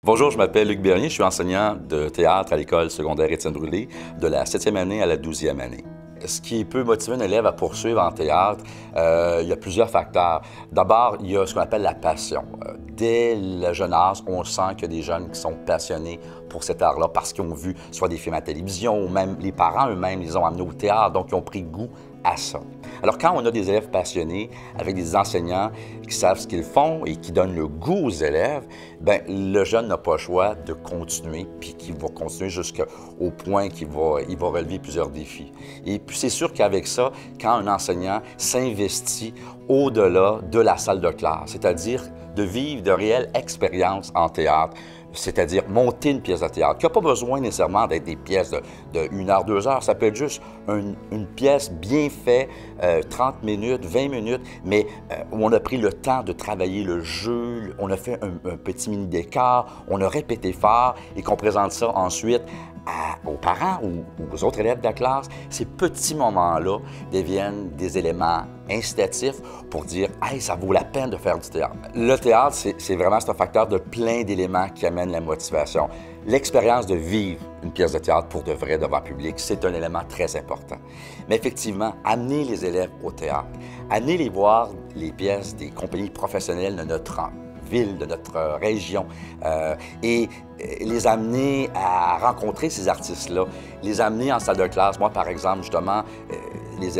Bonjour, je m'appelle Luc Bernier, je suis enseignant de théâtre à l'école secondaire Étienne Brûlé de la 7e année à la 12e année. Ce qui peut motiver un élève à poursuivre en théâtre, il y a plusieurs facteurs. D'abord, il y a ce qu'on appelle la passion. Dès le jeune âge, on sent qu'il y a des jeunes qui sont passionnés pour cet art-là parce qu'ils ont vu soit des films à la télévision ou même les parents eux-mêmes les ont amenés au théâtre, donc ils ont pris goût à ça. Alors quand on a des élèves passionnés avec des enseignants qui savent ce qu'ils font et qui donnent le goût aux élèves, bien, le jeune n'a pas le choix de continuer, puis qu'il va continuer jusqu'au point qu'il va relever plusieurs défis. Et puis c'est sûr qu'avec ça, quand un enseignant s'investit au-delà de la salle de classe, c'est-à-dire de vivre de réelles expériences en théâtre, c'est-à-dire monter une pièce de théâtre, qui n'a pas besoin nécessairement d'être des pièces de 1 heure, 2 heures, ça peut être juste une pièce bien faite, 30 minutes, 20 minutes, mais où on a pris le temps de travailler le jeu, on a fait un petit mini-décor, on a répété fort et qu'on présente ça ensuite aux parents ou aux autres élèves de la classe. Ces petits moments-là deviennent des éléments incitatifs pour dire « Hey, ça vaut la peine de faire du théâtre ». Le théâtre, c'est vraiment un facteur de plein d'éléments qui amènent la motivation. L'expérience de vivre une pièce de théâtre pour de vrai devant public, c'est un élément très important. Mais effectivement, amener les élèves au théâtre, amener les voir les pièces des compagnies professionnelles de notre ville, de notre région, et les amener à rencontrer ces artistes-là, les amener en salle de classe. Moi, par exemple, justement, des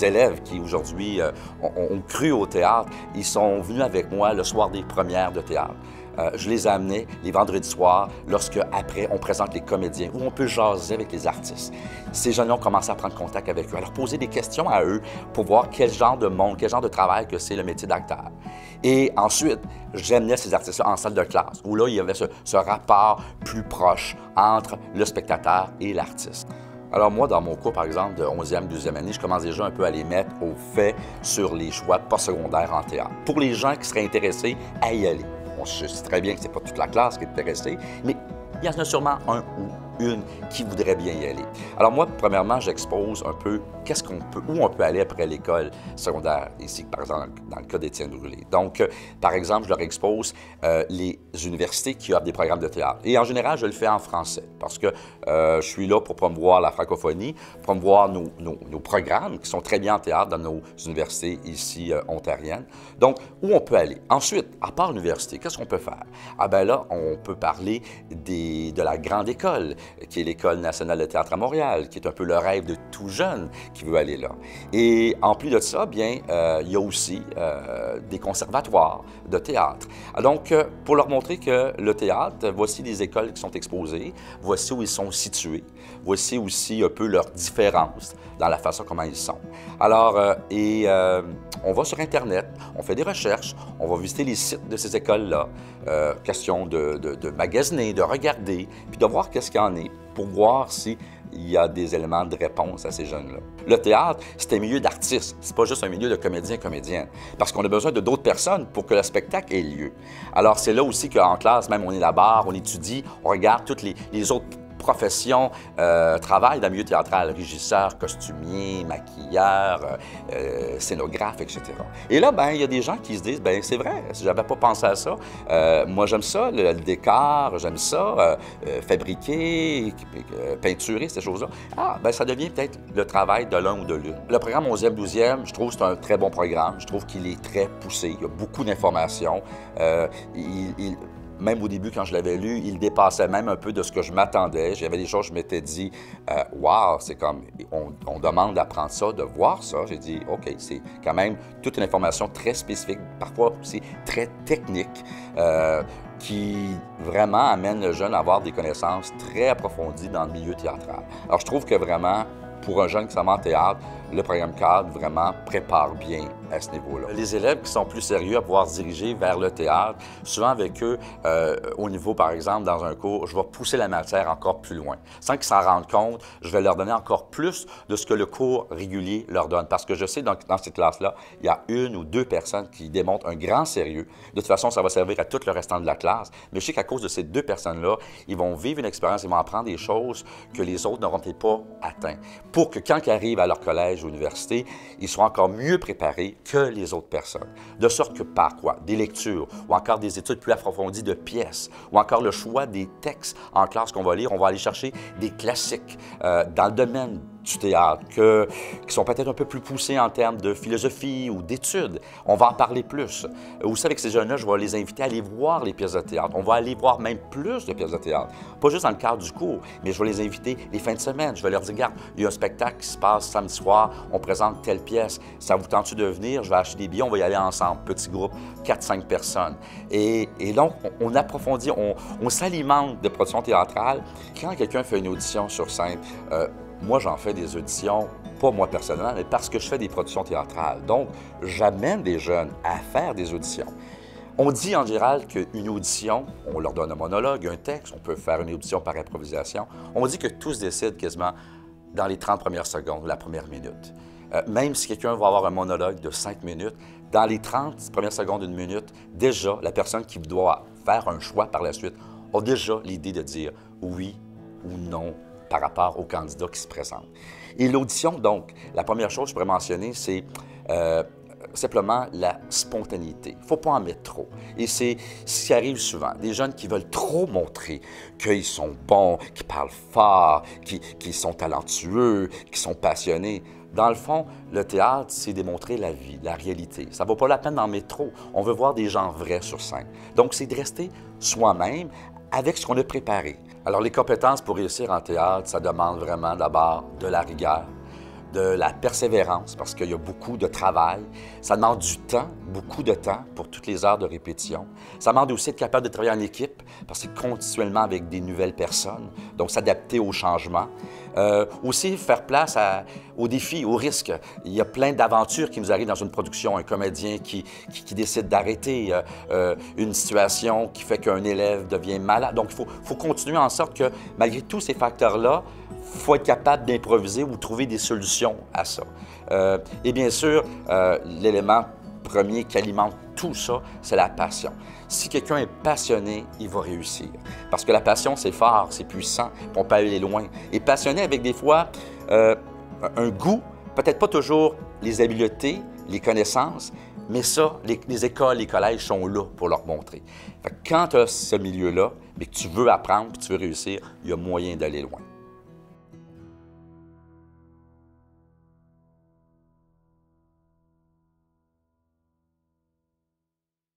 élèves qui aujourd'hui ont cru au théâtre, ils sont venus avec moi le soir des premières de théâtre. Je les amenais les vendredis soirs, lorsque, après, on présente les comédiens, où on peut jaser avec les artistes. Ces jeunes-là ont commencé à prendre contact avec eux, à leur poser des questions à eux pour voir quel genre de monde, quel genre de travail que c'est le métier d'acteur. Et ensuite, j'amenais ces artistes-là en salle de classe, où là, il y avait ce rapport plus proche entre le spectateur et l'artiste. Alors moi, dans mon cours, par exemple, de 11e, 12e année, je commence déjà un peu à les mettre au fait sur les choix postsecondaires en théâtre. Pour les gens qui seraient intéressés à y aller. On sait très bien que ce n'est pas toute la classe qui est intéressée, mais il y en a sûrement un ou une qui voudrait bien y aller. Alors moi, premièrement, j'expose un peu où on peut aller après l'école secondaire, ici, par exemple, dans le cas d'Étienne Brûlé. Donc, par exemple, je leur expose les universités qui offrent des programmes de théâtre. Et en général, je le fais en français, parce que je suis là pour promouvoir la francophonie, promouvoir nos programmes qui sont très bien en théâtre dans nos universités ici ontariennes. Donc, où on peut aller. Ensuite, à part l'université, qu'est-ce qu'on peut faire? Ah ben là, on peut parler de la grande école, qui est l'École nationale de théâtre à Montréal, qui est un peu le rêve de tout jeune qui veut aller là. Et en plus de ça, bien, il y a aussi des conservatoires de théâtre. Donc, pour leur montrer que le théâtre, voici les écoles qui sont exposées, voici où ils sont situés, voici aussi un peu leurs différences dans la façon comment ils sont. Alors, on va sur Internet, on fait des recherches, on va visiter les sites de ces écoles-là, question de magasiner, de regarder, puis de voir qu'est-ce qu'il y en est pour voir s'il y a des éléments de réponse à ces jeunes-là. Le théâtre, c'est un milieu d'artistes, c'est pas juste un milieu de comédiens-comédiennes, parce qu'on a besoin de d'autres personnes pour que le spectacle ait lieu. Alors c'est là aussi qu'en classe, même on élabore, on étudie, on regarde toutes les autres professions travaillent dans le milieu théâtral, régisseur, costumier, maquilleur, scénographe, etc. Et là, ben, il y a des gens qui se disent, ben c'est vrai, j'avais pas pensé à ça. Moi, j'aime ça, le décor, j'aime ça, fabriquer, peinturer, ces choses-là. Ah, ben ça devient peut-être le travail de l'un ou de l'une. Le programme 11e, 12e, je trouve que c'est un très bon programme. Je trouve qu'il est très poussé. Il y a beaucoup d'informations. Même au début, quand je l'avais lu, il dépassait même un peu de ce que je m'attendais. J'avais des choses, je m'étais dit, wow, c'est comme, on demande d'apprendre ça, de voir ça. J'ai dit, OK, c'est quand même toute une information très spécifique, parfois aussi très technique, qui vraiment amène le jeune à avoir des connaissances très approfondies dans le milieu théâtral. Alors, je trouve que vraiment, pour un jeune qui s'en va en théâtre, le programme cadre vraiment prépare bien à ce niveau-là. Les élèves qui sont plus sérieux à pouvoir se diriger vers le théâtre, souvent avec eux, au niveau, par exemple, dans un cours, je vais pousser la matière encore plus loin. Sans qu'ils s'en rendent compte, je vais leur donner encore plus de ce que le cours régulier leur donne. Parce que je sais, dans cette classe-là, il y a 1 ou 2 personnes qui démontrent un grand sérieux. De toute façon, ça va servir à tout le restant de la classe. Mais je sais qu'à cause de ces 2 personnes-là, ils vont vivre une expérience, ils vont apprendre des choses que les autres n'auront peut-être pas atteintes. Pour que quand ils arrivent à leur collège, collège ou université, ils seront encore mieux préparés que les autres personnes. De sorte que par quoi? Des lectures ou encore des études plus approfondies de pièces ou encore le choix des textes en classe qu'on va lire. On va aller chercher des classiques dans le domaine du théâtre qui sont peut-être un peu plus poussés en termes de philosophie ou d'études. On va en parler plus. Aussi, avec ces jeunes-là, je vais les inviter à aller voir les pièces de théâtre. On va aller voir même plus de pièces de théâtre. Pas juste dans le cadre du cours, mais je vais les inviter les fins de semaine. Je vais leur dire, regarde, il y a un spectacle qui se passe samedi soir, on présente telle pièce. Ça vous tente-tu de venir? Je vais acheter des billets, on va y aller ensemble. Petit groupe, 4-5 personnes. Et donc, on approfondit, on s'alimente de production théâtrale. Quand quelqu'un fait une audition sur scène, moi, j'en fais des auditions, pas moi personnellement, mais parce que je fais des productions théâtrales. Donc, j'amène des jeunes à faire des auditions. On dit en général qu'une audition, on leur donne un monologue, un texte, on peut faire une audition par improvisation. On dit que tout se décide quasiment dans les 30 premières secondes, la première minute. Même si quelqu'un va avoir un monologue de 5 minutes, dans les 30 premières secondes d'une minute, déjà, la personne qui doit faire un choix par la suite a déjà l'idée de dire oui ou non par rapport au candidat qui se présente. Et l'audition, donc, la première chose que je pourrais mentionner, c'est simplement la spontanéité. Il ne faut pas en mettre trop. Et c'est ce qui arrive souvent. Des jeunes qui veulent trop montrer qu'ils sont bons, qui parlent fort, qui sont talentueux, qui sont passionnés. Dans le fond, le théâtre, c'est démontrer la vie, la réalité. Ça ne vaut pas la peine d'en mettre trop. On veut voir des gens vrais sur scène. Donc, c'est de rester soi-même avec ce qu'on a préparé. Alors, les compétences pour réussir en théâtre, ça demande vraiment d'abord de la rigueur, de la persévérance, parce qu'il y a beaucoup de travail. Ça demande du temps, beaucoup de temps pour toutes les heures de répétition. Ça demande aussi d'être capable de travailler en équipe, parce que c'est continuellement avec des nouvelles personnes, donc s'adapter aux changements. Aussi, faire place aux défis, aux risques. Il y a plein d'aventures qui nous arrivent dans une production. Un comédien qui décide d'arrêter, une situation qui fait qu'un élève devient malade. Donc, il faut continuer en sorte que, malgré tous ces facteurs-là, il faut être capable d'improviser ou trouver des solutions à ça. Et bien sûr, l'élément premier qui alimente tout ça, c'est la passion. Si quelqu'un est passionné, il va réussir. Parce que la passion, c'est fort, c'est puissant, on peut aller loin. Et passionné avec des fois un goût, peut-être pas toujours les habiletés, les connaissances, mais ça, les écoles, les collèges sont là pour leur montrer. Fait que quand tu as ce milieu-là, mais que tu veux apprendre, que tu veux réussir, il y a moyen d'aller loin.